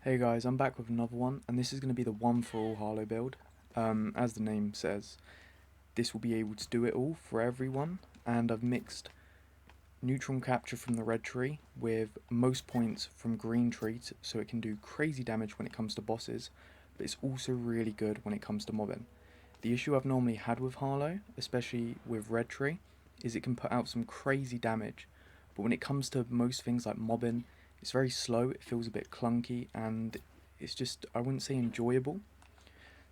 Hey guys, I'm back with another one, and this is going to be the one for all Harlowe build. As the name says, this will be able to do it all for everyone, and I've mixed Neutron Capture from the red tree with most points from green tree, so it can do crazy damage when it comes to bosses, but it's also really good when it comes to mobbing. The issue I've normally had with Harlowe, especially with red tree, is it can put out some crazy damage, but when it comes to most things like mobbing, it's very slow, it feels a bit clunky, and it's just, I wouldn't say enjoyable.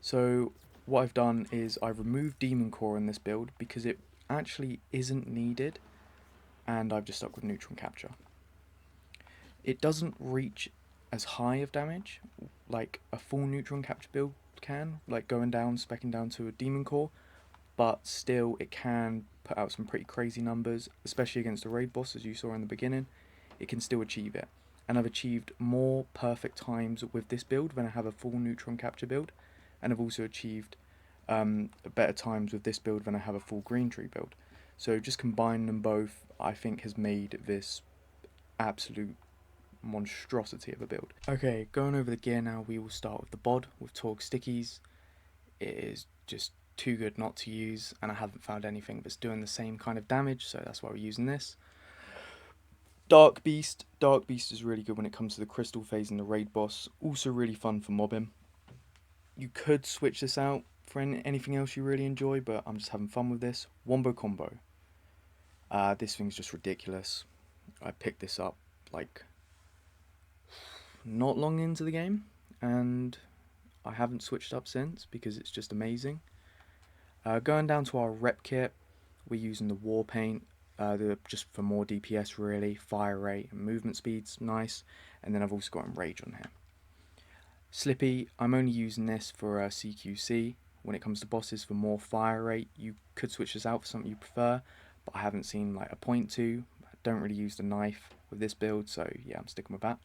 So what I've done is I've removed Demon Core in this build because it actually isn't needed, and I've just stuck with Neutron Capture. It doesn't reach as high of damage like a full Neutron Capture build can, like going down, specking down to a Demon Core, but still it can put out some pretty crazy numbers, especially against a raid boss as you saw in the beginning. It can still achieve it, and I've achieved more perfect times with this build than I have a full Neutron Capture build, and I've also achieved better times with this build than I have a full green tree build. So just combining them both, I think, has made this absolute monstrosity of a build. Okay, going over the gear now, we will start with the bod with Torgue stickies. It is just too good not to use, and I haven't found anything that's doing the same kind of damage, so that's why we're using this. Dark Beast. Dark Beast is really good when it comes to the crystal phase and the raid boss. Also really fun for mobbing. You could switch this out for anything else you really enjoy, but I'm just having fun with this. Wombo Combo. This thing's just ridiculous. I picked this up like not long into the game, and I haven't switched up since because it's just amazing. Going down to our rep kit, we're using the War Paint, just for more DPS really, fire rate and movement speed's nice, and then I've also got Enrage on here. Slippy, I'm only using this for CQC. When it comes to bosses for more fire rate, you could switch this out for something you prefer, but I haven't seen like a point to. I don't really use the knife with this build, so yeah, I'm sticking with that.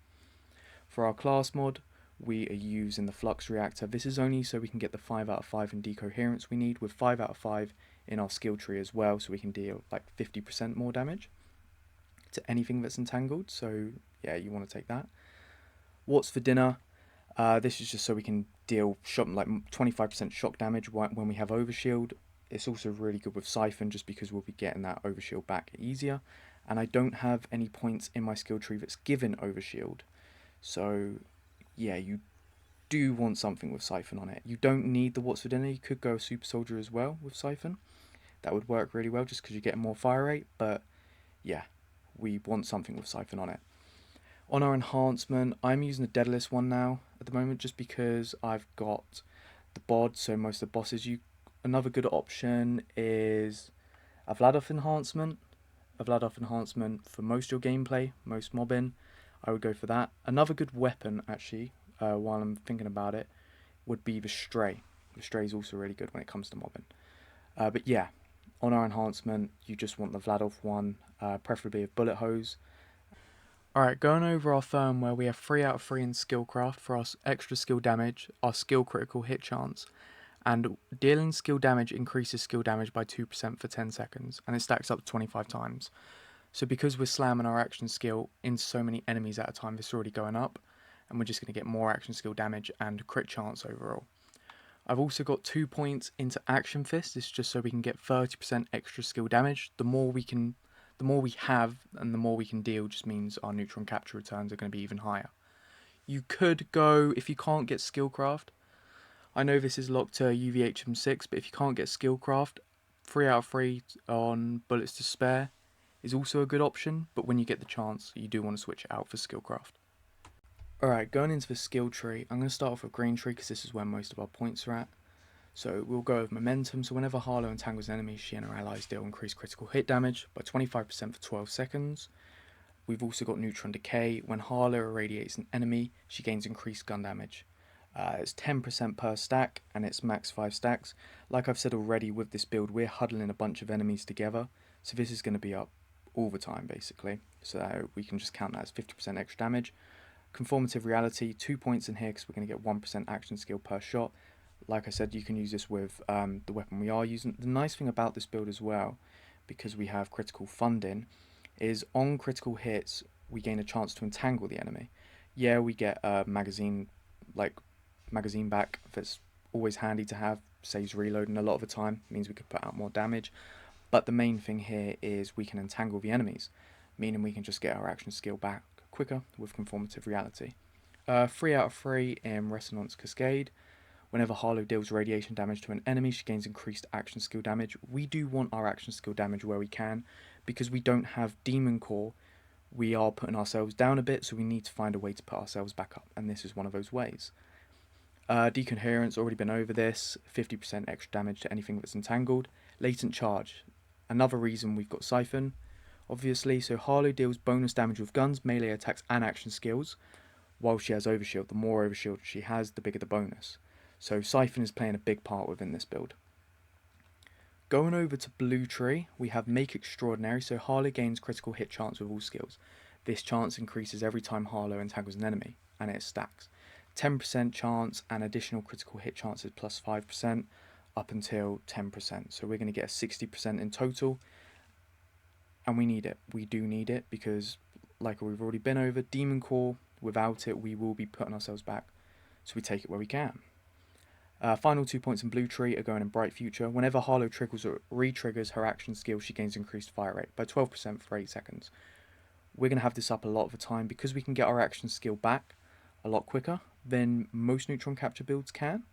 For our class mod, we are using the Flux Reactor. This is only so we can get the 5 out of 5 in decoherence we need, with 5 out of 5 in our skill tree as well, so we can deal like 50% more damage to anything that's entangled, so yeah, you want to take that. What's for dinner? This is just so we can deal like 25% shock damage when we have overshield. It's also really good with Siphon just because we'll be getting that overshield back easier, and I don't have any points in my skill tree that's given overshield, so yeah, you do want something with Siphon on it. You don't need the What's for Dinner. You could go Super Soldier as well with Siphon. That would work really well just because you get more fire rate, but yeah, we want something with Siphon on it. On our enhancement, I'm using the Deadless one now at the moment just because I've got the bod, so most of the bosses. Another good option is a Vladoff enhancement. A Vladoff enhancement for most of your gameplay, most mobbing. I would go for that. Another good weapon, actually, while I'm thinking about it, would be the Stray. The Stray is also really good when it comes to mobbing. But yeah, on our enhancement, you just want the Vladoff one, preferably a bullet hose. Alright, going over our firmware, we have 3 out of 3 in Skillcraft for our extra skill damage, our skill critical hit chance, and dealing skill damage increases skill damage by 2% for 10 seconds, and it stacks up to 25 times. So because we're slamming our action skill into so many enemies at a time, it's already going up, and we're just going to get more action skill damage and crit chance overall. I've also got 2 points into Action Fist. It's just so we can get 30% extra skill damage. The more we have and the more we can deal just means our Neutron Capture returns are going to be even higher. You could go, if you can't get Skillcraft, I know this is locked to UVHM6, but if you can't get Skillcraft, 3 out of 3 on Bullets to Spare is also a good option, but when you get the chance, you do want to switch it out for Skillcraft. Alright, going into the skill tree, I'm going to start off with Green Tree because this is where most of our points are at. So we'll go with Momentum, so whenever Harlowe entangles an enemy, she and her allies deal increased critical hit damage by 25% for 12 seconds. We've also got Neutron Decay. When Harlowe irradiates an enemy, she gains increased gun damage. It's 10% per stack, and it's max 5 stacks. Like I've said already, with this build, we're huddling a bunch of enemies together, so this is going to be up all the time, basically. So we can just count that as 50% extra damage. Conformative Reality, 2 points in here because we're going to get 1% action skill per shot. Like I said, you can use this with the weapon we are using. The nice thing about this build as well, because we have critical funding, is on critical hits, we gain a chance to entangle the enemy. Yeah, we get a magazine, like magazine back. That's always handy to have. Saves reloading a lot of the time. Means we could put out more damage. But the main thing here is we can entangle the enemies, meaning we can just get our action skill back quicker with conformative reality. 3 out of 3 in Resonance Cascade. Whenever Harlowe deals radiation damage to an enemy, she gains increased action skill damage. We do want our action skill damage where we can, because we don't have Demon Core. We are putting ourselves down a bit, so we need to find a way to put ourselves back up, and this is one of those ways. Decoherence, already been over this, 50% extra damage to anything that's entangled. Latent Charge, another reason we've got Siphon, obviously. So Harlowe deals bonus damage with guns, melee attacks, and action skills, while she has Overshield. The more Overshield she has, the bigger the bonus. So Siphon is playing a big part within this build. Going over to Blue Tree, we have Make Extraordinary. So Harlowe gains critical hit chance with all skills. This chance increases every time Harlowe entangles an enemy, and it stacks. 10% chance and additional critical hit chances plus 5% up until 10%. So we're going to get a 60% in total, and we need it. We do need it because, like we've already been over, Demon Core, without it, we will be putting ourselves back. So we take it where we can. Final 2 points in Blue Tree are going in Bright Future. Whenever Harlowe triggers or re-triggers her action skill, she gains increased fire rate by 12% for 8 seconds. We're going to have this up a lot of the time because we can get our action skill back a lot quicker than most Neutron capture builds can.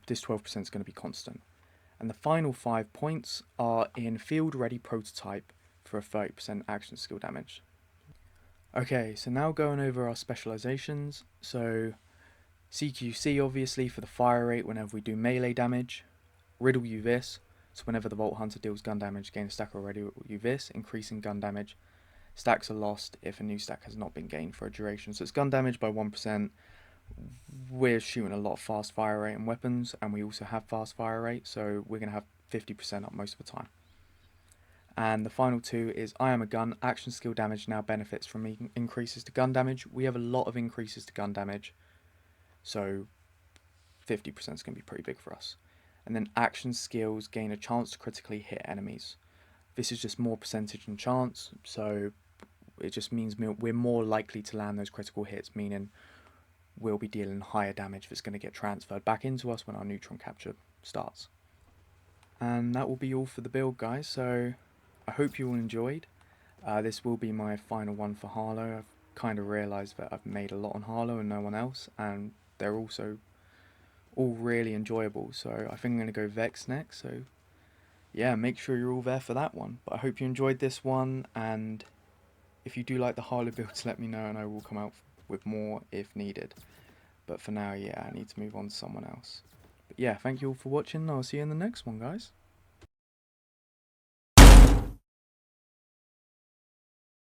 This 12% is going to be constant. And the final 5 points are in Field Ready Prototype for a 30% action skill damage. Okay, so now going over our specializations. So CQC obviously for the fire rate whenever we do melee damage. Riddle you this, so whenever the Vault Hunter deals gun damage, gain a stack already, riddle you this, increasing gun damage. Stacks are lost if a new stack has not been gained for a duration. So it's gun damage by 1%. We're shooting a lot of fast fire rate and weapons, and we also have fast fire rate, so we're going to have 50% up most of the time. And the final 2 is I Am a Gun. Action skill damage now benefits from increases to gun damage. We have a lot of increases to gun damage, so 50% is going to be pretty big for us. And then action skills gain a chance to critically hit enemies. This is just more percentage and chance, so it just means we're more likely to land those critical hits, meaning we'll be dealing higher damage that's going to get transferred back into us when our Neutron capture starts. And that will be all for the build, guys, so I hope you all enjoyed. This will be my final one for Harlowe. I've kind of realised that I've made a lot on Harlowe and no one else, and they're also all really enjoyable, so I think I'm going to go Vex next, so yeah, make sure you're all there for that one. But I hope you enjoyed this one, and if you do like the Harlowe builds, let me know and I will come out with more if needed. But for now, yeah, I need to move on to someone else. But yeah, thank you all for watching, and I'll see you in the next one, guys.